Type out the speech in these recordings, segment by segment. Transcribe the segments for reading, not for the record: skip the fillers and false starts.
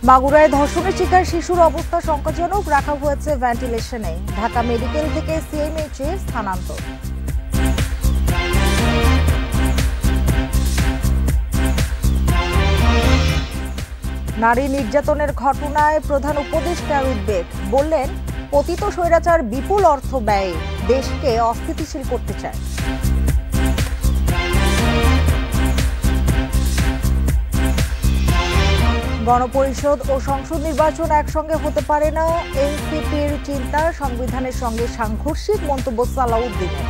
মাগুরায় ধর্ষণের শিকার শিশুর অবস্থা শঙ্কাজনক, রাখা হয়েছে ভেন্টিলেশনে। ঢাকা মেডিকেল থেকে সিএমএইচে স্থানান্তর। নারী নির্যাতনের ঘটনায় প্রধান উপদেষ্টার উদ্বেগ, বললেন পতিত স্বৈরাচার বিপুল অর্থ ব্যয়ে দেশকে অস্থিতিশীল করতে চায়। গণপরিষদ ও সংসদ নির্বাচন একসঙ্গে হতে পারে না, এনসিপির চিন্তা। সংবিধানের সঙ্গে সাংঘর্ষিক মন্তব্য সালাউদ্দিনের।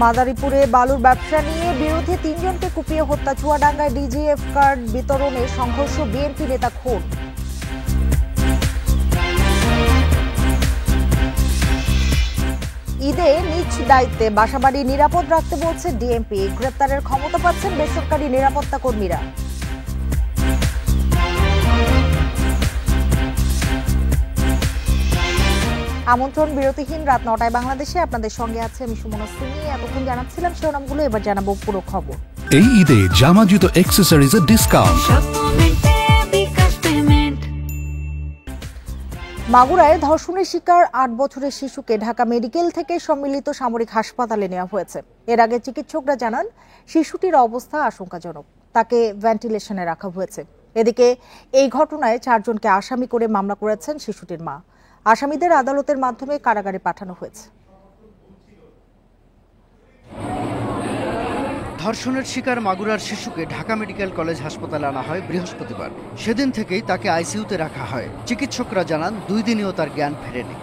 মাদারীপুরে বালুর ব্যবসা নিয়ে বিরোধী ৩ জনকে কুপিয়ে হত্যা। চুয়াডাঙ্গায় ডিজিএফ কার্ড বিতরণে সংঘর্ষ, বিএনপি নেতা খুন। ঈদে নিজ দায়িত্বে বাসাবাড়ি নিরাপদ রাখতে বলছে ডিএমপি। গ্রেপ্তারের ক্ষমতা পাচ্ছেন বেসরকারি নিরাপত্তা কর্মীরা। আমন্ত্রণ বিরতিহীন রাত ৯টায় বাংলাদেশে। আপনাদের সঙ্গে আছে আমি সুমনা সিমি। এতক্ষণ জানাচ্ছিলাম শিরোনামগুলো, এবার জানাবো পুরো খবর। এই ঈদে জামা জুতো অ্যাক্সেসরিজের ডিসকাউন্ট। মাগুরায় ধর্ষণের শিকার ৮ বছরের শিশুকে ঢাকা মেডিকেল থেকে সম্মিলিত সামরিক হাসপাতালে নেওয়া হয়েছে। এর আগে চিকিৎসকরা জানান শিশুটির অবস্থা আশঙ্কাজনক, তাকে ভেন্টিলেশনে রাখা হয়েছে। এদিকে এই ঘটনায় ৪ জনকে আসামি করে মামলা করেছেন শিশুটির মা। আসামিদের আদালতের মাধ্যমে কারাগারে পাঠানো হয়েছে। ধর্ষণের শিকার মাগুরার শিশুকে ঢাকা মেডিকেল কলেজ হাসপাতালে আনা হয় বৃহস্পতিবার। সেদিন থেকেই তাকে আইসিইউতে রাখা হয়। চিকিৎসকরা জানান 2 দিনেও তার জ্ঞান ফেরেনি।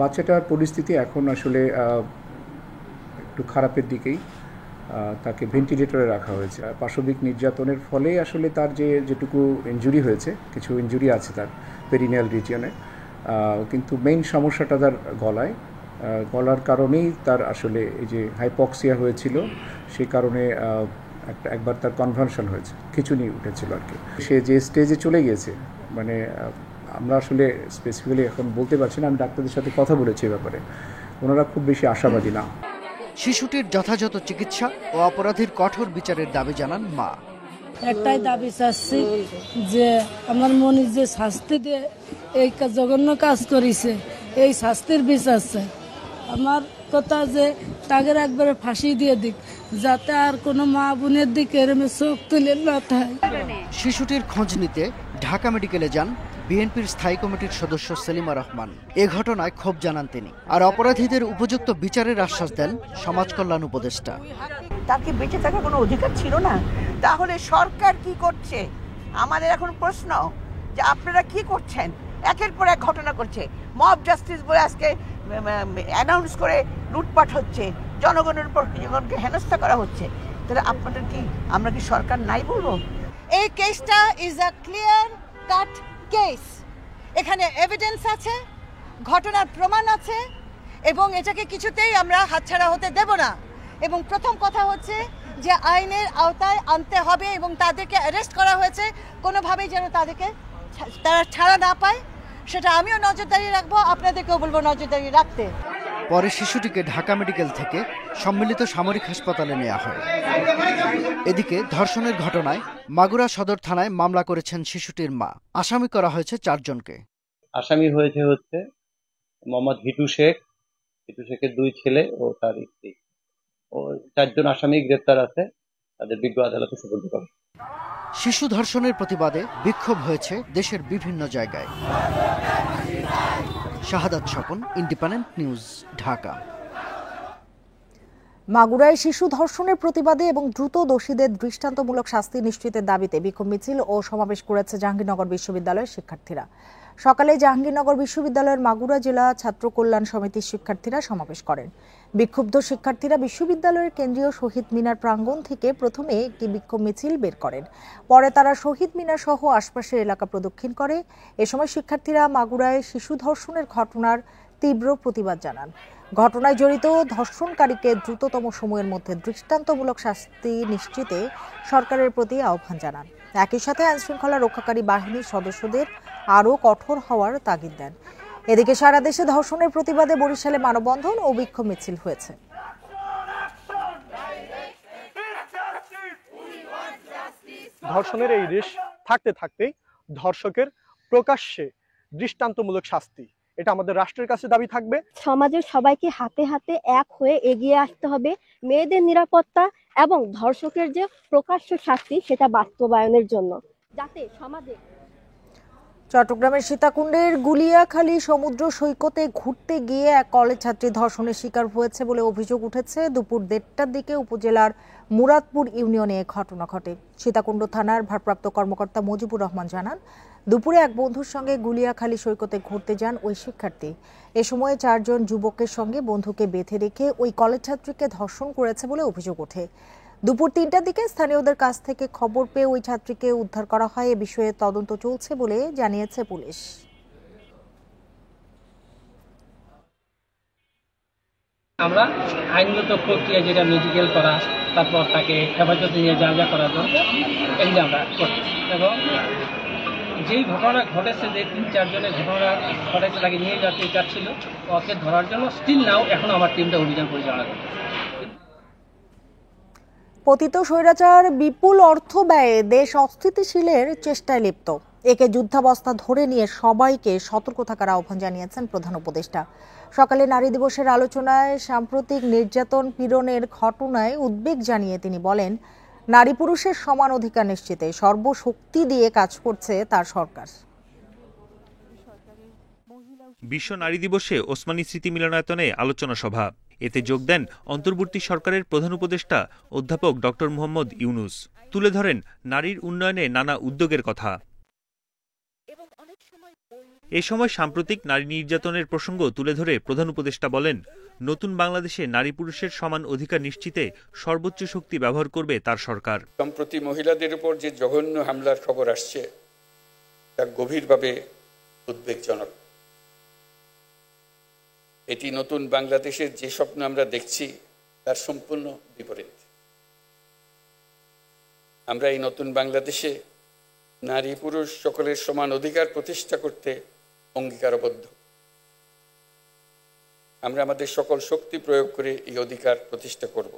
বাচ্চাটার পরিস্থিতি এখন আসলে একটু খারাপের দিকেই। তাকে ভেন্টিলেটরে রাখা হয়েছে। পাশবিক নির্যাতনের ফলে আসলে তার যেটুকু ইনজুরি হয়েছে, কিছু ইনজুরি আছে তার পেরিনিয়াল রিজিয়নে, কিন্তু মেইন সমস্যাটা তার গলার কারণেই তার আসলে এই যে হাইপক্সিয়া হয়েছিল, সেই কারণে একবার তার কনভালশন হয়েছে, খিঁচুনি উঠেছিল আর কি। সে যে স্টেজে চলে গিয়েছে, মানে আমরা আসলে স্পেসিফিক্যালি এখন বলতে পারছি না। আমি ডাক্তারদের সাথে কথা বলেছি এ ব্যাপারে, ওনারা খুব বেশি আশাবাদী না। শিশুটির যথাযথ চিকিৎসা ও অপরাধীর কঠোর বিচারের দাবি জানান মা। একটাই দাবি চাচ্ছি যে আমার মনে যে শাস্তি দিয়ে এই জঘন্য কাজ করেছে, এই শাস্তির বিচার চাই। আমার কথা যে তাকে একবারে ফাঁসি দিয়ে দিক, যাতে আর কোনো মা বোনের দিকে এরমে চোখ তুলে না থাকে। শিশুটির খোঁজ নিতে ঢাকা মেডিকেলে যান বিএনপির স্থায়ী কমিটির সদস্য সেলিমা রহমান। এ ঘটনায় ক্ষোভ জানান তিনি, আর অপরাধীদের উপযুক্ত বিচারের আশ্বাস দেন সমাজ কল্যাণ উপদেষ্টা। তাকে বেঁচে থাকার কোনো অধিকার ছিল না, তাহলে সরকার কি করছে? আমাদের এখন প্রশ্ন যে আপনারা কি করছেন? একের পর এক ঘটনা করছে, মব জাস্টিস বলে আজকে অ্যানাউন্স করে লুটপাট হচ্ছে, জনগণের উপর জনগণকে হেনস্থা করা হচ্ছে। তাহলে আপনাদের কি, আমরা কি সরকার নাই বলবো? এই কেসটা is a clear cut case. এখানে এভিডেন্স আছে, ঘটনার প্রমাণ আছে, এবং এটাকে কিছুতেই আমরা হাতছাড়া হতে দেব না। এবং প্রথম কথা হচ্ছে যে আইনের আওতায় আনতে হবে, এবং তাদেরকে অ্যারেস্ট করা হয়েছে, কোনোভাবেই যেন তারা ছাড়া না পায়, সেটা আমিও নজরদারি রাখবো, আপনাদেরকেও বলবো নজরদারি রাখতে। পরে শিশুটিকে ঢাকা মেডিকেল থেকে সম্মিলিত সামরিক হাসপাতালে নেওয়া হয়। এদিকে ধর্ষণের ঘটনায় মাগুরা সদর থানায় মামলা করেছেন শিশুটির মা। আসামি করা হয়েছে 4 জনকে। আসামি হচ্ছে মোহাম্মদ হিটু শেখের 2 ছেলে ও তার স্ত্রী। ও 4 জন আসামি গ্রেপ্তার আছে, তাদের বিজ্ঞ আদালতে সুপর্দ করে। শিশু ধর্ষণের প্রতিবাদে বিক্ষোভ হয়েছে দেশের বিভিন্ন জায়গায়। শাহাদাত স্বপন, ইন্ডিপেন্ডেন্ট নিউজ, ঢাকা। মাগুরায় শিশু ধর্ষণের প্রতিবাদে এবং দ্রুত দোষীদের দৃষ্টান্তমূলক শাস্তি নিশ্চিতের দাবিতে বিক্ষোভ মিছিল ও সমাবেশ করেছে জাহাঙ্গীরনগর বিশ্ববিদ্যালয়ের শিক্ষার্থীরা। সকালে জাহাঙ্গীরনগর বিশ্ববিদ্যালয়ের মাগুরা জেলা ছাত্র কল্যাণ সমিতির শিক্ষার্থীরা সমাবেশ করেন। বিক্ষুব্ধ শিক্ষার্থীরা বিশ্ববিদ্যালয়ের কেন্দ্রীয় শহীদ মিনার প্রাঙ্গণ থেকে প্রথমে একটি বিক্ষোভ মিছিল বের করেন। পরে তারা শহীদ মিনার সহ আশপাশের এলাকা প্রদক্ষিণ করে। এ সময় শিক্ষার্থীরা মাগুরায় শিশু ধর্ষণের ঘটনার তীব্র প্রতিবাদ জানান। ঘটনায় জড়িত ধর্ষণকারীকে দ্রুততম সময়ের মধ্যে দৃষ্টান্তমূলক শাস্তি নিশ্চিতে সরকারের প্রতি আহ্বান জানান। একই সাথে আইনশৃঙ্খলা রক্ষাকারী বাহিনীর সদস্যদের আরও কঠোর হওয়ার তাগিদ দেন। এদিকে সারা দেশে ধর্ষণের প্রতিবাদে বরিশালে মানববন্ধন ও বিক্ষোভ মিছিল হয়েছে। ধর্ষণের এই রেশ থাকতে থাকতেই ধর্ষকের প্রকাশ্যে দৃষ্টান্তমূলক শাস্তি, এটা আমাদের রাষ্ট্রের কাছে দাবি থাকবে। সমাজের সবাইকে হাতে হাতে এক হয়ে এগিয়ে আসতে হবে মেয়েদের নিরাপত্তা এবং ধর্ষকের যে প্রকাশ্য শাস্তি সেটা বাস্তবায়নের জন্য, যাতে সমাজে। চট্টগ্রামের সীতাকুণ্ডের গুলিয়াখালী সমুদ্র সৈকতে ঘুরতে গিয়ে এক কলেজ ছাত্রী ধর্ষণের শিকার হয়েছে বলে অভিযোগ উঠেছে। দুপুর 1টার দিকে উপজেলার মুরাদপুর ইউনিয়নে ঘটনা ঘটে। সীতাকুণ্ড থানার ভারপ্রাপ্ত কর্মকর্তা মুজিবুর রহমান জানান, দুপুরে এক বন্ধুর সঙ্গে গুলিয়াখালী সৈকতে ঘুরতে যান ওই শিক্ষার্থী। এ সময় 4 জন যুবকের সঙ্গে বন্ধুকে বেঁধে রেখে ওই কলেজ ছাত্রীকে ধর্ষণ করেছে বলে অভিযোগ ওঠে। দুপুর 3টার দিকে স্থানীয়দের কাছ থেকে খবর পেয়ে ওই ছাত্রীকে উদ্ধার করা হয়। এ বিষয়ে তদন্ত চলছে বলে জানিয়েছে পুলিশ। আমরা আইনগত প্রক্রিয়া, যেটা মেডিকেল করা, তারপর তাকে হেফাজতে নিয়ে যা যা করা দরকার এগুলি আমরা করি। এবং যেই ঘটনা ঘটেছে, যে 3-4 জনের ঘটনা ঘটেছে, তাকে নিয়ে যাতে যাচ্ছিল, ওকে ধরার জন্য স্টিল নাও এখন আমার টিমটা অভিযান পরিচালনা করছে। পতিত স্বৈরাচার বিপুল অর্থ ব্যয়ে দেশ অস্থিতিশীলের চেষ্টায় লিপ্ত। একে যুদ্ধাবস্থা ধরে নিয়ে সবাইকে সতর্ক থাকার আহ্বান জানিয়েছেন প্রধান উপদেষ্টা। সকালে নারী দিবসের আলোচনায় সাম্প্রতিক নির্যাতন পীড়নের ঘটনায় উদ্বেগ জানিয়ে তিনি বলেন, নারী পুরুষের সমান অধিকার নিশ্চিতে সর্বশক্তি দিয়ে কাজ করছে তার সরকার। বিশ্ব নারী দিবসে ওসমানী স্মৃতি মিলনায়তনে আলোচনা সভা। এতে যোগ দেন অন্তর্বর্তী সরকারের প্রধান উপদেষ্টা অধ্যাপক ডক্টর মোহাম্মদ ইউনুস। তুলে ধরেন নারীর উন্নয়নে নানা উদ্যোগের কথা। এ সময় সাম্প্রতিক নারী নির্যাতনের প্রসঙ্গ তুলে ধরে প্রধান উপদেষ্টা বলেন, নতুন বাংলাদেশে নারী পুরুষের সমান অধিকার নিশ্চিতে সর্বোচ্চ শক্তি ব্যবহার করবে তার সরকার। সম্প্রতি মহিলাদের উপর যে জঘন্য হামলার খবর আসছে তা গভীরভাবে উদ্বেগজনক। এটি নতুন বাংলাদেশের যে স্বপ্ন আমরা দেখছি তার সম্পূর্ণ বিপরীত। আমরা এই নতুন বাংলাদেশে নারী পুরুষ সকলের সমান অধিকার প্রতিষ্ঠা করতে অঙ্গীকারবদ্ধ। আমরা আমাদের সকল শক্তি প্রয়োগ করে এই অধিকার প্রতিষ্ঠা করব।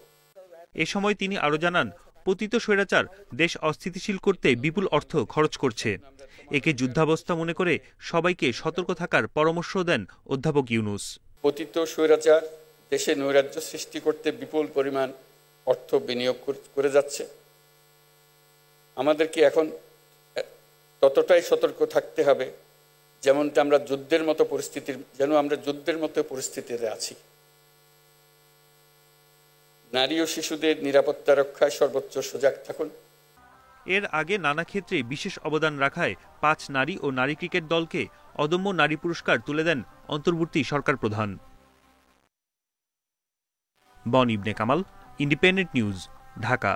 এ সময় তিনি আরো জানান, পতিত স্বৈরাচার দেশ অস্থিতিশীল করতে বিপুল অর্থ খরচ করছে। একে যুদ্ধাবস্থা মনে করে সবাইকে সতর্ক থাকার পরামর্শ দেন অধ্যাপক ইউনুস। পতিত স্বৈরাচার দেশে নৈরাজ্য সৃষ্টি করতে বিপুল পরিমাণ অর্থ বিনিয়োগ করে যাচ্ছে। আমাদেরকে এখন ততটাই সতর্ক থাকতে হবে যেমনটা আমরা যুদ্ধের মতো পরিস্থিতিতে আছি। নারী ও শিশুদের নিরাপত্তা রক্ষায় সর্বোচ্চ সজাগ থাকুন। এর আগে নানা ক্ষেত্রে বিশেষ অবদান রাখায় 5 নারী ও নারী ক্রিকেট দলকে অদম্য নারী পুরস্কার তুলে দেন অন্তর্বর্তী সরকার প্রধান। বন ইবনে কামাল, ইন্ডিপেন্ডেন্ট নিউজ, ঢাকা।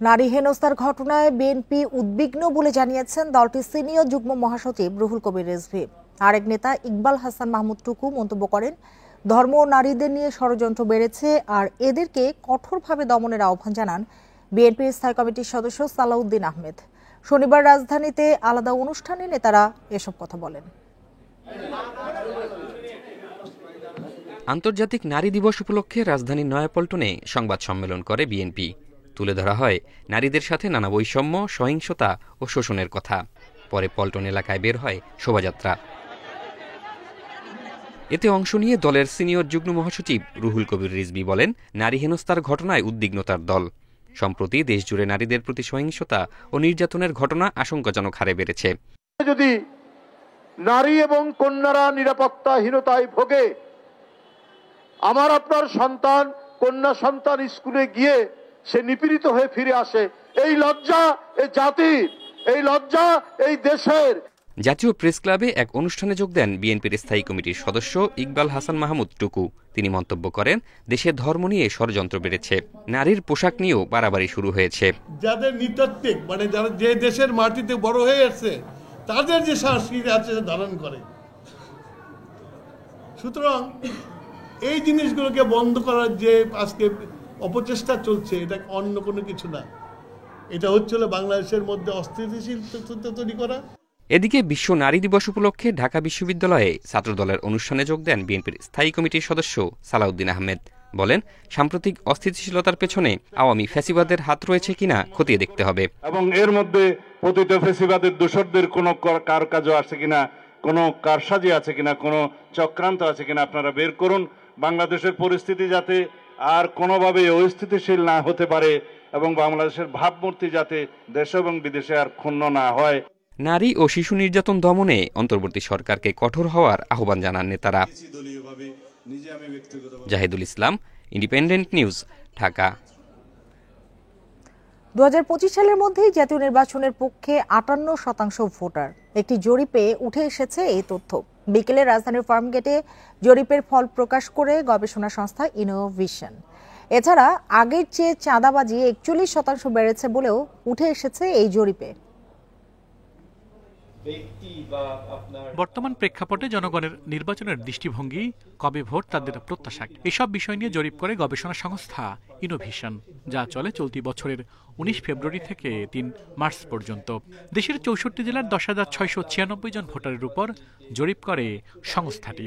নারী হেনস্থার ঘটনায় বিএনপি উদ্বিগ্ন বলে জানিয়েছেন দলটির সিনিয়র যুগ্ম মহাসচিব রুহুল কবির রিজভী। আরেক নেতা ইকবাল হাসান মাহমুদ টুকু মন্তব্য করেন, ধর্ম ও নারীদের নিয়ে ষড়যন্ত্র বেড়েছে আর এদেরকে কঠোরভাবে দমনের আহ্বান জানান বিএনপির স্থায়ী কমিটির সদস্য সালাউদ্দিন আহমেদ। শনিবার রাজধানীতে আলাদা অনুষ্ঠানে নেতারা এসব কথা বলেন। আন্তর্জাতিক নারী দিবস উপলক্ষে রাজধানীর নয়াপল্টনে সংবাদ সম্মেলন করে বিএনপি। তুলে ধরা হয় নারীদের সাথে নানা বৈষম্য, সহিংসতা ও শোষণের কথা। পরে পল্টন এলাকায় বের হয় শোভাযাত্রা। এতে অংশ নিয়ে দলের সিনিয়র যুগ্ম মহাসচিব রুহুল কবির রিজভী বলেন, নারী হেনস্থার ঘটনায় উদ্বিগ্নতার দল। সম্প্রতি দেশজুড়ে নারীদের প্রতি সহিংসতা ও নির্যাতনের ঘটনা আশঙ্কাজনক হারে বেড়েছে। যদি নারী এবং কন্যারা নিরাপত্তাহীনতায় ভোগে, আমার আপনার সন্তান, কন্যা সন্তান স্কুলে গিয়ে সে নিপীড়িত হয়ে ফিরে আসে, এই লজ্জা এই জাতির, এই লজ্জা এই দেশের। জাতীয় প্রেস ক্লাবে এক অনুষ্ঠানে যোগ দেন বিএনপির স্থায়ী কমিটির সদস্য ইকবাল হাসান মাহমুদ টুকু। তিনি মন্তব্য করেন, দেশে ধর্ম নিয়ে ষড়যন্ত্র বেড়েছে, নারীর পোশাক নিয়েও বাড়াবাড়ি শুরু হয়েছে। যাদের নৃতাত্ত্বিক মানে যারা যে দেশের মাটিতে বড় হয়ে আসছে তাদের যে সংস্কৃতি আছে ধারণ করে। সুতরাং এই জিনিসগুলোকে বন্ধ করার যে আজকে অপচেষ্টা চলছে, এটা অন্য কোনো কিছু না। এটা হচ্ছে বাংলাদেশের মধ্যে অস্থিতিশীলতা তৈরি করা। এদিকে বিশ্ব নারী দিবস উপলক্ষে ঢাকা বিশ্ববিদ্যালয়ে ছাত্রদলের অনুষ্ঠানে যোগ দেন বিএনপির স্থায়ী কমিটির সদস্য সালাউদ্দিন আহমেদ। বলেন, সাম্প্রতিক অস্থিতিশীলতার পেছনে আওয়ামী ফ্যাসিবাদের হাত রয়েছে কিনা খতিয়ে দেখতে হবে এবং এর মধ্যে পতিত ফ্যাসিবাদের দোসরদের কোনো কারকাজও আছে কিনা, কোনো কারসাজি আছে কিনা, কোনো চক্রান্ত আছে কিনা আপনারা বের করুন। বাংলাদেশের পরিস্থিতি যাতে আর কোনোভাবে অস্থিতিশীল না হতে পারে এবং বাংলাদেশের ভাবমূর্তি যাতে দেশ এবং বিদেশে আর ক্ষুণ্ণ না হয়। নারী ও শিশু নির্যাতন দমনে অন্তর্বর্তী সরকারকে কঠোর হওয়ার আহ্বান জানান নেতারা। জাহিদুল ইসলাম, ইন্ডিপেন্ডেন্ট নিউজ, ঢাকা। 2025 সালের মধ্যেই জাতীয় নির্বাচনের পক্ষে 58% ভোটার। একটি জরিপে উঠে এসেছে এই তথ্য। বিকেলে রাজধানীর ফার্মগেটে জরিপের ফল প্রকাশ করে গবেষণা সংস্থা ইনোভিশন। এছাড়া আগের চেয়ে চাঁদাবাজি 41% বেড়েছে বলেও উঠে এসেছে এই জরিপে। বর্তমান প্রেক্ষাপটে জনগণের নির্বাচনের দৃষ্টিভঙ্গি, কবে ভোট, তাদের প্রত্যাশা, এসব বিষয় নিয়ে জরিপ করে গবেষণা সংস্থা ইনোভিশন, যা চলে চলতি বছরের 19 ফেব্রুয়ারি থেকে 3 মার্চ পর্যন্ত। দেশের 64 জেলার 10,696 জন ভোটারের উপর জরিপ করে সংস্থাটি।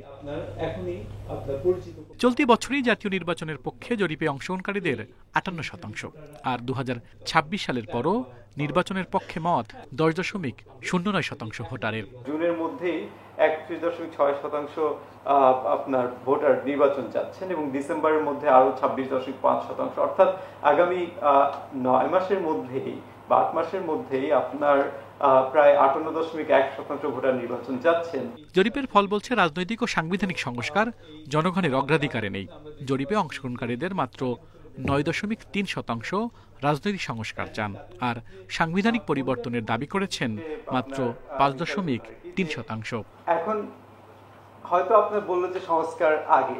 চলতি বছরই জাতীয় নির্বাচনের পক্ষে জরিপে অংশগ্রহণকারীদের 58%, আর 2026 সালের পরও নির্বাচনের পক্ষে মত 10.09% ভোটারের। জুনের মধ্যেই 31.6% আপনার ভোটার নির্বাচন চাচ্ছেন এবং ডিসেম্বরের মধ্যে আরো 26.5%, অর্থাৎ আগামী 9 মাসের মধ্যেই বা 8 মাসের মধ্যেই আপনার প্রায় 58.1% ভোটার নির্বাচন চাচ্ছেন। জরিপের ফল বলছে, রাজনৈতিক ও সাংবিধানিক সংস্কার জনগণের অগ্রাধিকারে নেই। জরিপে অংশগ্রহণকারীদের মাত্র 9.3% রাজনৈতিক সংস্কার চান, আর সাংবিধানিক পরিবর্তনের দাবি করেছেন মাত্র 5.3%। এখন হয়তো আপনার বললো যে সংস্কার আগে,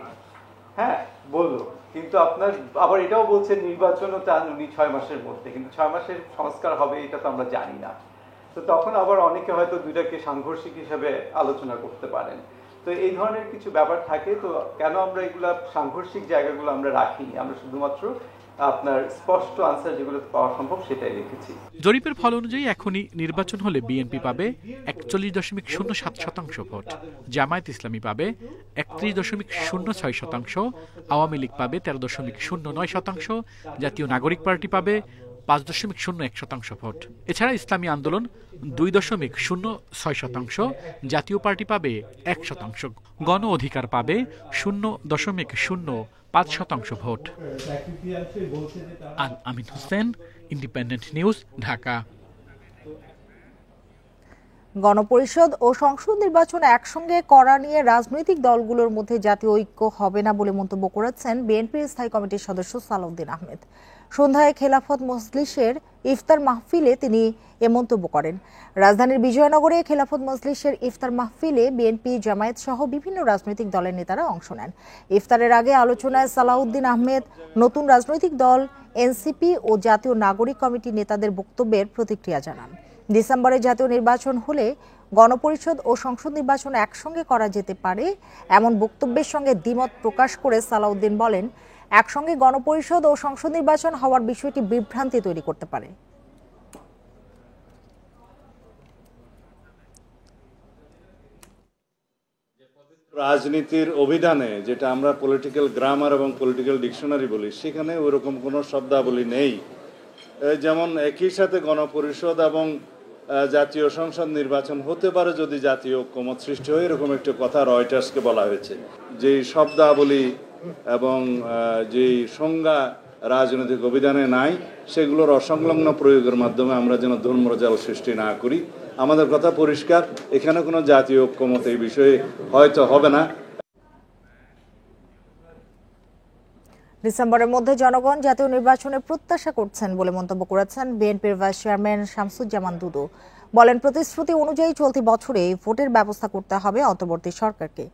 হ্যাঁ বললো, কিন্তু আপনার আবার এটাও বলছে নির্বাচনও চান উনি 6 মাসের মধ্যে, কিন্তু 6 মাসের সংস্কার হবে এটা তো আমরা জানি না। তো তখন আবার অনেকে হয়তো দুইটাকে সাংঘর্ষিক হিসেবে আলোচনা করতে পারেন। তো এই ধরনের কিছু ব্যাপার থাকে। তো কেন আমরা এগুলা সাংঘর্ষিক জায়গাগুলো আমরা রাখিনি, আমরা শুধুমাত্র আপনার স্পষ্ট আনসার যেগুলো পাওয়া সম্ভব সেটাই রেখেছি। জরিপের ফল অনুযায়ী এখনই নির্বাচন হলে বিএনপি পাবে 41.07% ভোট, জামায়াত ইসলামী পাবে 31.06%, আওয়ামী লীগ পাবে 13.09%, জাতীয় নাগরিক পার্টি পাবে 5.01% ভোট। এছাড়া ইসলামী আন্দোলন 2.06%, জাতীয় পার্টি পাবে 1%, গণ অধিকার পাবে 0.05% ভোট। আমিন হোসেন, ইন্ডিপেন্ডেন্ট নিউজ, ঢাকা। গণপরিষদ ও সংসদ নির্বাচন একসঙ্গে করা নিয়ে রাজনৈতিক দলগুলোর মধ্যে জাতীয় ঐক্য হবে না বলে মন্তব্য করেছেন বিএনপির স্থায়ী কমিটির সদস্য সালাউদ্দিন আহমেদ। সন্ধ্যায় খেলাফত মজলিসের ইফতার মাহফিলে তিনি এ মন্তব্য করেন। রাজধানীর বিজয়নগরে খেলাফত মজলিসের ইফতার মাহফিলে বিএনপি, জামায়াত সহ বিভিন্ন রাজনৈতিক দলের নেতারা অংশ নেন। ইফতারের আগে আলোচনায় সালাউদ্দিন আহমেদ নতুন রাজনৈতিক দল এনসিপি ও জাতীয় নাগরিক কমিটির নেতাদের বক্তব্যের প্রতিক্রিয়া জানান। ডিসেম্বরে জাতীয় নির্বাচন হলে গণপরিষদ ও সংসদ নির্বাচন একসঙ্গে করা যেতে পারে এমন বক্তব্যের সঙ্গে দ্বিমত প্রকাশ করে সালাউদ্দিন বলেন, একসঙ্গে গণপরিষদ ও সংসদ নির্বাচন হওয়ার বিষয়টি বিভ্রান্তি তৈরি করতে পারে। রাজনীতির অভিধানে যেটা আমরা পলিটিক্যাল গ্রামার এবং পলিটিক্যাল ডিকশনারি বলি, সেখানে ওরকম কোনো শব্দাবলী নেই। যেমন একই সাথে গণপরিষদ এবং জাতীয় সংসদ নির্বাচন হতে পারে যদি জাতীয় ঐক্যমত সৃষ্টি হয়, এরকম একটা কথা রয়টার্সকে বলা হয়েছে। যেই শব্দাবলী এবং যেই সংজ্ঞা রাজনৈতিক অভিধানে নাই, সেগুলোর অসংলগ্ন প্রয়োগের মাধ্যমে আমরা যেন ধর্মজাল সৃষ্টি না করি। আমাদের কথা পরিষ্কার, এখানে কোনো জাতীয় ঐক্যমত এই বিষয়ে হয়তো হবে না। ডিসেম্বরের মধ্যে জনগণ জাতীয় নির্বাচনে প্রত্যাশা করছেন বলে মন্তব্য করেছেন বিএনপির ভাইস চেয়ারম্যান শামসুজ্জামান দুদু। বলেন, প্রতিশ্রুতি অনুযায়ী চলতি বছরে ভোটের ব্যবস্থা করতে হবে অন্তর্বর্তী সরকারকে।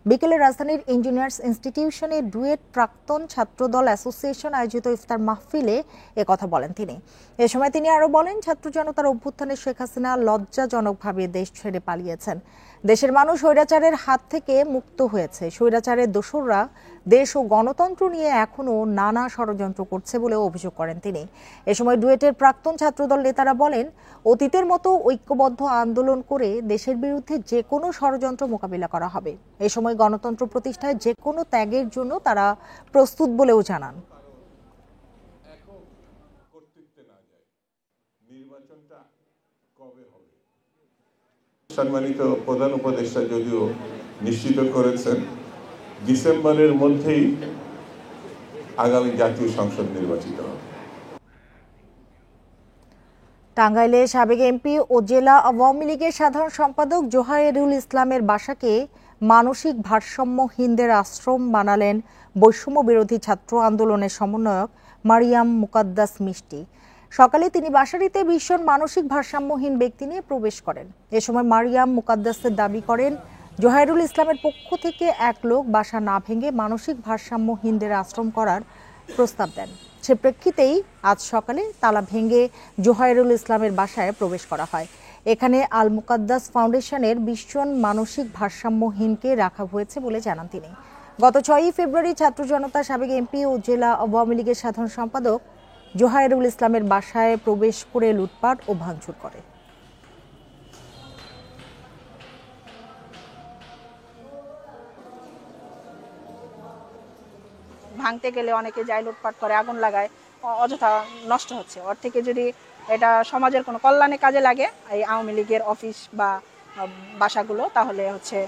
বিকেলে রাজধানীর ইঞ্জিনিয়ার্স ইনস্টিটিউশনে ডুয়েট প্রাক্তন ছাত্রদল অ্যাসোসিয়েশন আয়োজিত ইফতার মাহফিলে একথা বলেন তিনি। এ সময় তিনি আরো বলেন, ছাত্র জনতার অভ্যুত্থানে শেখ হাসিনা লজ্জাজনকভাবে দেশ ছেড়ে পালিয়েছেন। দেশের মানুষ স্বৈরাচারের হাত থেকে মুক্ত হয়েছে। স্বৈরাচারের দোসররা দেশ ও গণতন্ত্র নিয়ে এখনো নানা ষড়যন্ত্র করছে বলেও অভিযোগ করেন তিনি। এ সময় ডুয়েটের প্রাক্তন ছাত্রদল নেতারা বলেন, অতীতের মতো ঐক্যবদ্ধ আন্দোলন করে দেশের বিরুদ্ধে যে কোনো ষড়যন্ত্র মোকাবিলা করা হবে। এ সময় গণতন্ত্র প্রতিষ্ঠায় যে কোনো ত্যাগের জন্য তারা প্রস্তুত বলেও জানান। সম্মানিত প্রধান উপদেষ্টা যদিও নিশ্চিত করেছেন ডিসেম্বরের মধ্যেই আগামী জাতীয় সংসদ নির্বাচিত হবে। টাঙ্গাইলে সাবেক এমপি ও জেলা আওয়ামী লীগের সাধারণ সম্পাদক জোহায়েরুল ইসলামের বাসাকে মানসিক ভারসাম্যহীনদের আশ্রম বানালেন বৈষম্য বিরোধী ছাত্র আন্দোলনের সমন্বয়ক মারিয়াম মুকাদ্দাস মিষ্টি। সকালে তিনি বাসাটিতে ভীষণ মানসিক ভারসাম্যহীন ব্যক্তি নিয়ে প্রবেশ করেন। এ সময় মারিয়াম মুকাদ্দাসের দাবি করেন, জোহায়েরুল ইসলামের পক্ষ থেকে এক লোক বাসা না ভেঙে মানসিক ভারসাম্যহীনদের আশ্রম করার প্রস্তাব দেন। সে প্রেক্ষিতেই আজ সকালে তালা ভেঙে জোহায়েরুল ইসলামের বাসায় প্রবেশ করা হয়। এখানে আল মুকাদ্দাস ফাউন্ডেশনের 20 জন মানসিক ভারসাম্যহীনকে রাখা হয়েছে বলে জানান তিনি। গত 6 ফেব্রুয়ারি ছাত্র জনতা সাবেক এমপি ও জেলা আওয়ামী লীগের সাধারণ সম্পাদক জোহায়েরুল ইসলামের বাসায় প্রবেশ করে লুটপাট ও ভাঙচুর করে। ভাঙতে গেলে অনেকে যায়, লুটপাট করে, আগুন লাগায়, অযথা নষ্ট হচ্ছে। ওর থেকে যদি এটা সমাজের কোনো কল্যাণে কাজে লাগে, এই আওয়ামী লীগের অফিস বা বাসাগুলো, তাহলে হচ্ছে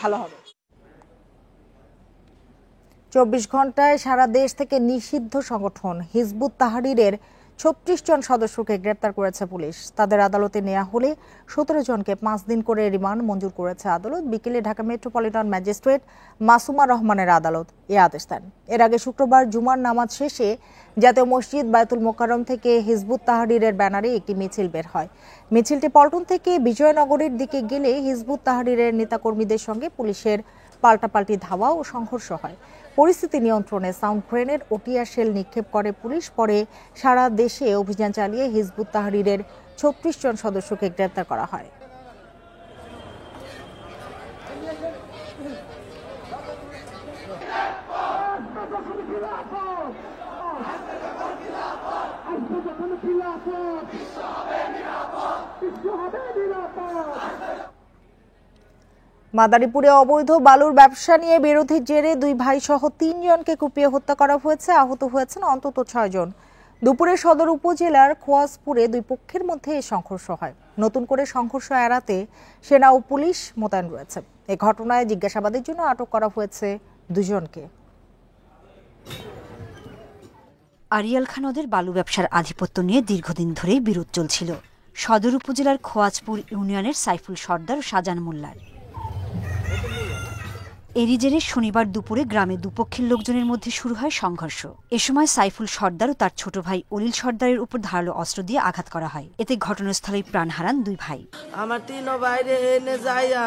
ভালো হবে। 24 ঘন্টায় সারা দেশ থেকে নিষিদ্ধ সংগঠন হিজবুত তাহরিরের 36 জন সদস্যকে গ্রেপ্তার করেছে পুলিশ। তাদের আদালতে নেওয়া হলে 17 জনকে 5 দিন করে রিমান্ড মঞ্জুর করেছে আদালত। বিকেলে ঢাকা মেট্রোপলিটন ম্যাজিস্ট্রেট মাসুমা রহমানের আদালত এ আদেশ দেন। এর আগে শুক্রবার জুমার নামাজ শেষে জাতীয় মসজিদ বায়তুল মোকাররম থেকে হিজবুত তাহরিরের ব্যানারে একটি মিছিল বের হয়। মিছিলটি পল্টন থেকে বিজয়নগরের দিকে গেলে হিজবুত তাহরিরের নেতাকর্মীদের সঙ্গে পুলিশের পাল্টাপাল্টি ধাওয়া ও সংঘর্ষ হয়। পরিস্থিতি নিয়ন্ত্রণে সাউন্ড গ্রেনেড ও টিয়ার শেল নিক্ষেপ করে পুলিশ। পরে সারা দেশে অভিযান চালিয়ে হিজবুত তাহরিরের 36 জন সদস্যকে গ্রেপ্তার করা হয়। মাদারীপুরে অবৈধ বালুর ব্যবসা নিয়ে বিরোধের জেরে 2 ভাই সহ 3 জনকে কুপিয়ে হত্যা করা হয়েছে। আহত হয়েছেন অন্তত 6 জন। দুপুরে সদর উপজেলার খোয়াজপুরে 2 পক্ষের মধ্যে এই সংঘর্ষ হয়। নতুন করে সংঘর্ষ এড়াতে সেনা ও পুলিশ মোতায়েন রয়েছে। এই ঘটনায় জিজ্ঞাসাবাদের জন্য আটক করা হয়েছে 2 জনকে। আরিয়াল খাঁ নদের বালু ব্যবসার আধিপত্য নিয়ে দীর্ঘদিন ধরেই বিরোধ চলছিল সদর উপজেলার খোয়াজপুর ইউনিয়নের সাইফুল সর্দার ও শাহজাহান মোল্লার। এরই জেরে শনিবার দুপুরে গ্রামে দুপক্ষের লোকজনের মধ্যে শুরু হয় সংঘর্ষ। এ সময় সাইফুল সর্দার ও তার ছোট ভাই অলিল সর্দারের উপর ধারালো অস্ত্র দিয়ে আঘাত করা হয়। এতে ঘটনাস্থলেই প্রাণ হারান 2 ভাই। আমার 3 বাইরে এনে যাইয়া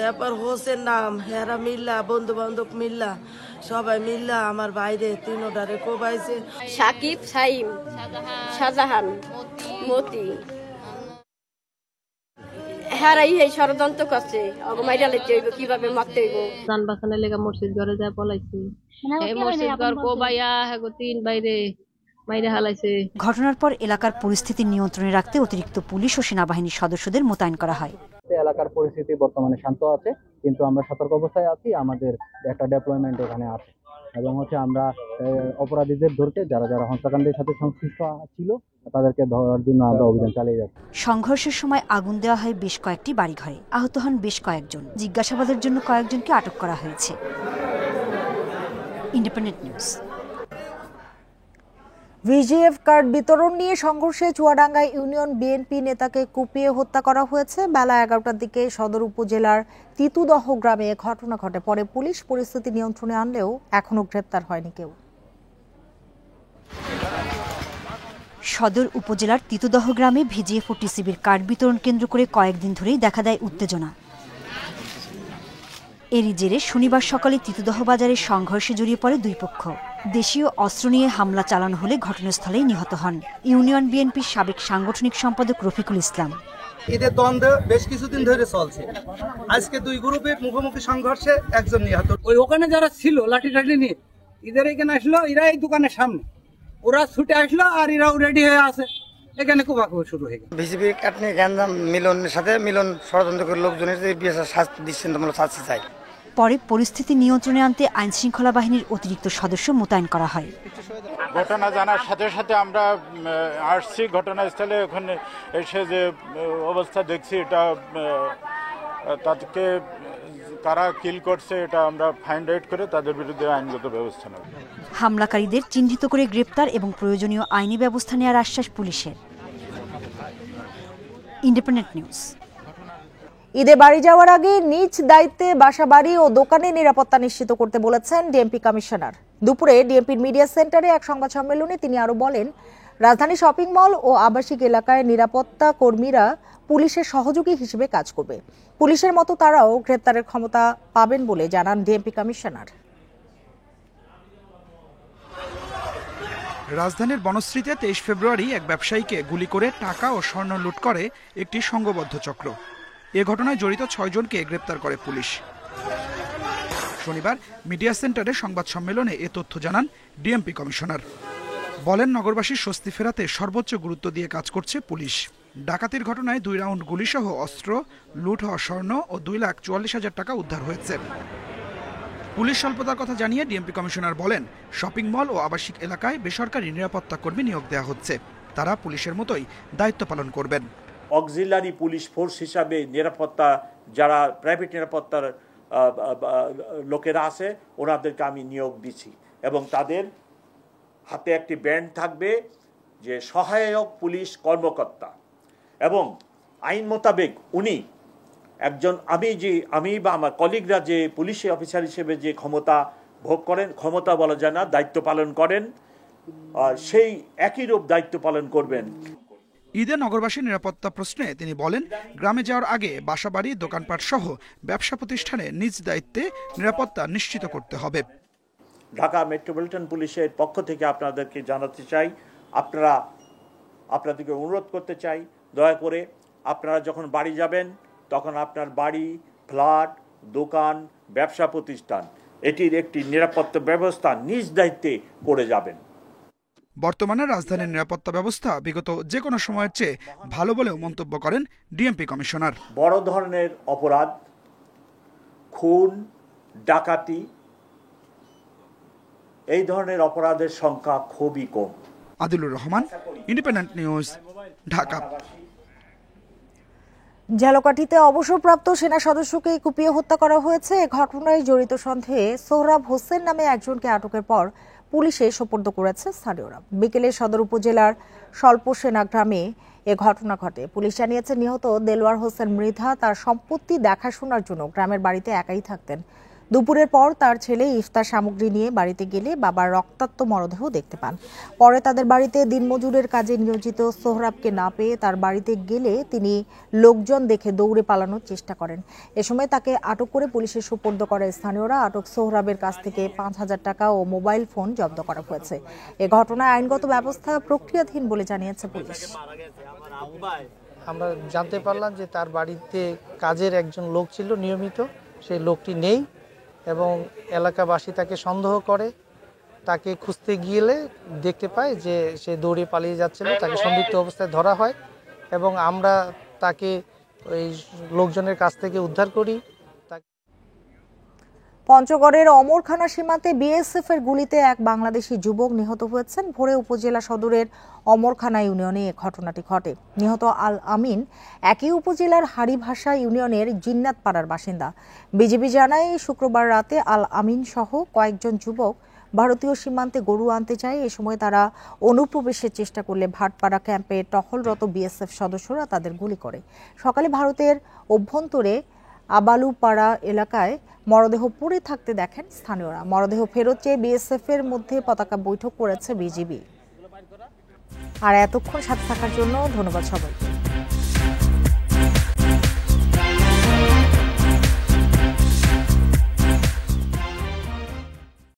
এরপর হোসেন নাম হেরা মিল্লা, বন্ধু বান্ধব মিল্লা, সবাই মিল্লা আমার বাইরে 3টারে কোবাইছে। সাকিব, সাইম, শাহজাহান, মতি হারাই এই ষড়যন্ত্র করছে, কিভাবে মারতে হইব। জান বাঁচানোর লেগে মসজিদ ঘরে যায় পলাইছি। এই মসজিদ ঘর কোবাইয়া 3 বাইরে মাইরে হালাইছে। ঘটনার পর এলাকার পরিস্থিতি নিয়ন্ত্রণে রাখতে অতিরিক্ত পুলিশ ও সেনাবাহিনীর সদস্যদের মোতায়েন করা হয়। এলাকার পরিস্থিতি বর্তমানে শান্ত আছে, কিন্তু আমরা সতর্ক অবস্থায় আছি। আমাদের একটা ডেপ্লয়মেন্ট এখানে আছে এবং আমরা অপরাধীদের ধরতে যারা যারা হত্যাকাণ্ডের সাথে সংশ্লিষ্ট ছিল তাদেরকে ধরার জন্য আমরা অভিযান চালিয়ে যাচ্ছি। সংঘর্ষের সময় আগুন দেওয়া হয় বেশ কয়েকটি বাড়িঘরে। আহত হন বেশ কয়েকজন। জিজ্ঞাসাবাদের জন্য কয়েকজনকে আটক করা হয়েছে। Independent news. ভিজিএফ কার্ড বিতরণ নিয়ে সংঘর্ষে চুয়াডাঙ্গা ইউনিয়ন বিএনপি নেতাকে কুপিয়ে হত্যা করা হয়েছে। বেলা 11টার দিকে সদর উপজেলার তিতুদহ গ্রামে ঘটনা ঘটে। পরে পুলিশ পরিস্থিতি নিয়ন্ত্রণে আনলেও এখনো গ্রেপ্তার হয়নি কেউ। সদর উপজেলার তিতুদহ গ্রামে ভিজিএফ ও টিসিবির কার্ড বিতরণ কেন্দ্র করে কয়েকদিন ধরেই দেখা দেয় উত্তেজনা। এরই জেরে শনিবার সকালে তিতুদহ বাজারে সংঘর্ষে জড়িয়ে পড়ে দুই পক্ষ। দেশীয় অস্ত্র নিয়ে হামলা চালানো হলে ঘটনাস্থলেই নিহত হন ইউনিয়ন বিএনপির সাবেক সাংগঠনিক সম্পাদক রফিকুল ইসলাম। এদের দ্বন্দ্ব বেশ কিছুদিন ধরে চলছে। আজকে দুই গ্রুপের মুখোমুখি সংঘর্ষে একজন নিহত। ওখানে যারা ছিল লাঠি টাঠি নিয়ে এদের এখানে আসলো, এরা এই দোকানের সামনে ওরা ছুটে আসলো আর এরাও রেডি হয়ে আছে, এখানে কোপাকুপি শুরু হয়ে গেল। বিজেপি কাটনি গ্যাঞ্জাম মিলনের সাথে মিলন ষড়যন্ত্র করে লোকজনের শাস্তি দৃষ্টান্তমূলক শাস্তি চাই। পরে পরিস্থিতি নিয়ন্ত্রণে আনতে আইনশৃঙ্খলা বাহিনীর অতিরিক্ত সদস্য মোতায়েন করা হয়। ঘটনা জানার সাথে সাথে আমরা আসছি ঘটনাস্থলে। ওখানে এসে যে অবস্থা দেখছি, এটা তাদেরকে কারা কিল করছে এটা আমরা ফাইন্ড আউট করে তাদের বিরুদ্ধে আইনগত ব্যবস্থা নেব। হামলাকারীদের চিহ্নিত করে গ্রেপ্তার এবং প্রয়োজনীয় আইনি ব্যবস্থা নেওয়ার আশ্বাস পুলিশের। Independent news. ঈদে বাড়ি যাওয়ার আগে নিজ দায়িত্বে বাসাবাড়ি ও দোকানে নিরাপত্তা নিশ্চিত করতে বলেছেন ডিএমপি কমিশনার। দুপুরে ডিএমপির মিডিয়া সেন্টারে এক সংবাদ সম্মেলনে তিনি আরো বলেন, রাজধানী শপিং মল ও আবাসিক এলাকায় নিরাপত্তা কর্মীরা পুলিশের সহযোগী হিসেবে কাজ করবে। পুলিশের মতো তারাও গ্রেপ্তারের ক্ষমতা পাবেন বলে জানান ডিএমপি কমিশনার। রাজধানীর বনশ্রীতে 23 ফেব্রুয়ারি এক ব্যবসায়ীকে গুলি করে টাকা ও স্বর্ণ লুট করে একটি সংঘবদ্ধ চক্র। এ ঘটনায় জড়িত 6 জনকে গ্রেপ্তার করে পুলিশ। শনিবার মিডিয়া সেন্টারে সংবাদ সম্মেলনে এ তথ্য জানান ডিএমপি কমিশনার। বলেন, নগরবাসীর স্বস্তি ফেরাতে সর্বোচ্চ গুরুত্ব দিয়ে কাজ করছে পুলিশ। ডাকাতির ঘটনায় 2 রাউন্ড গুলিসহ অস্ত্র, লুট হওয়া স্বর্ণ ও 2,44,000 টাকা উদ্ধার হয়েছে। পুলিশ স্বল্পতার কথা জানিয়ে ডিএমপি কমিশনার বলেন, শপিং মল ও আবাসিক এলাকায় বেসরকারি নিরাপত্তা কর্মী নিয়োগ দেওয়া হচ্ছে। তারা পুলিশের মতোই দায়িত্ব পালন করবেন। অক্সিলারি পুলিশ ফোর্স হিসাবে নিরাপত্তা যারা প্রাইভেট নিরাপত্তার লোকেরা আছে ওনাদেরকে আমি নিয়োগ দিচ্ছি এবং তাদের হাতে একটি ব্যান্ড থাকবে যে সহায়ক পুলিশ কর্মকর্তা এবং আইন মোতাবেক উনি একজন আমি বা আমার কলিগরা যে পুলিশ অফিসার হিসেবে যে ক্ষমতা ভোগ করেন, ক্ষমতা বলা যায় না, দায়িত্ব পালন করেন, সেই একই রূপ দায়িত্ব পালন করবেন। ঈদে নগরবাসীর নিরাপত্তা প্রশ্নে তিনি বলেন, গ্রামে যাওয়ার আগে বাসাবাড়ি, দোকানপাট সহ ব্যবসা প্রতিষ্ঠানে নিজ দায়িত্বে নিরাপত্তা নিশ্চিত করতে হবে। ঢাকা মেট্রোপলিটন পুলিশের পক্ষ থেকে আপনাদেরকে জানাতে চাই, আপনাদেরকে অনুরোধ করতে চাই, দয়া করে আপনারা যখন বাড়ি যাবেন তখন আপনার বাড়ি, ফ্ল্যাট, দোকান, ব্যবসা প্রতিষ্ঠান এটির একটি নিরাপত্তা ব্যবস্থা নিজ দায়িত্বে করে যাবেন। বর্তমানে রাজধানীর নিরাপত্তা ব্যবস্থা বিগত যে কোনো সময়ের চেয়ে ভালো বলেও মন্তব্য করেন ডিএমপি কমিশনার। বড় ধরনের অপরাধ, খুন, ডাকাতি, এই ধরনের অপরাধের সংখ্যা খুবই কম। Adilur Rahman, independent news, Dhaka. ঝালকাঠিতে অবসরপ্রাপ্ত সেনা সদস্যকে কুপিয়ে হত্যা করা হয়েছে। এ ঘটনায় জড়িত সন্দেহে সোহরাব হোসেন নামে একজনকে আটকের পর পুলিশে সোপর্দ করেছে স্থানীয়রা। বিকেলে সদর উপজেলার স্বল্পসেনা গ্রামে এ ঘটনা ঘটে। পুলিশ জানিয়েছে, নিহত দেলোয়ার হোসেন মৃধা তার সম্পত্তি দেখাশোনার জন্য গ্রামের বাড়িতে একাই থাকতেন। দুপুরের পর তার ছেলে ইফতার সামগ্রী নিয়ে বাড়িতে গেলে বাবার রক্তাক্ত মরদেহ দেখতে পান। পরে তাদের বাড়িতে দিনমজুরের কাজে নিয়োজিত সোহরাবকে না পেয়ে তার বাড়িতে গেলে তিনি লোকজন দেখে দৌড়ে পালানোর চেষ্টা করেন। এ সময় তাকে আটক করে পুলিশে সোপর্দ করে স্থানীয়রা। আটক সোহরাবের কাছ থেকে 5,000 টাকা ও মোবাইল ফোন জব্দ করা হয়েছে। এ ঘটনায় আইনগত ব্যবস্থা প্রক্রিয়াধীন বলে জানিয়েছে পুলিশ। আমরা জানতে পারলাম যে তার বাড়িতে কাজের একজন লোক ছিল নিয়মিত, সেই লোকটি নেই এবং এলাকাবাসী তাকে সন্দেহ করে। তাকে খুঁজতে গিয়ে দেখতে পায় যে সে দৌড়ে পালিয়ে যাচ্ছিল। তাকে সন্দিগ্ধ অবস্থায় ধরা হয় এবং আমরা তাকে ওই লোকজনের কাছ থেকে উদ্ধার করি। পঞ্চগড়ের অমরখানা সীমান্তে বিএসএফ এর গুলিতে এক বাংলাদেশি যুবক নিহত হয়েছেন। ভোরে উপজেলা সদরের অমরখানা ইউনিয়নে এ ঘটনাটি ঘটে। নিহত আল আমিন একই উপজেলার হাড়িভাষা ইউনিয়নের জিন্নাত পাড়ার বাসিন্দা। বিজিবি জানায়, শুক্রবার রাতে আল আমিন সহ কয়েকজন যুবক ভারতীয় সীমান্তে গরু আনতে যায়। এ সময় তারা অনুপ্রবেশের চেষ্টা করলে ভাটপাড়া ক্যাম্পে টহলরত বিএসএফ সদস্যরা তাদের গুলি করে। সকালে ভারতের অভ্যন্তরে আবালুপাড়া এলাকায় মরদেহ পড়ে থাকতে দেখেন স্থানীয়রা। মরদেহ ফেরত চেয়ে বিএসএফ এর মধ্যে পতাকা বৈঠক করেছে বিজিবি। আর এতক্ষণ সাথে থাকার জন্য ধন্যবাদ সবাই।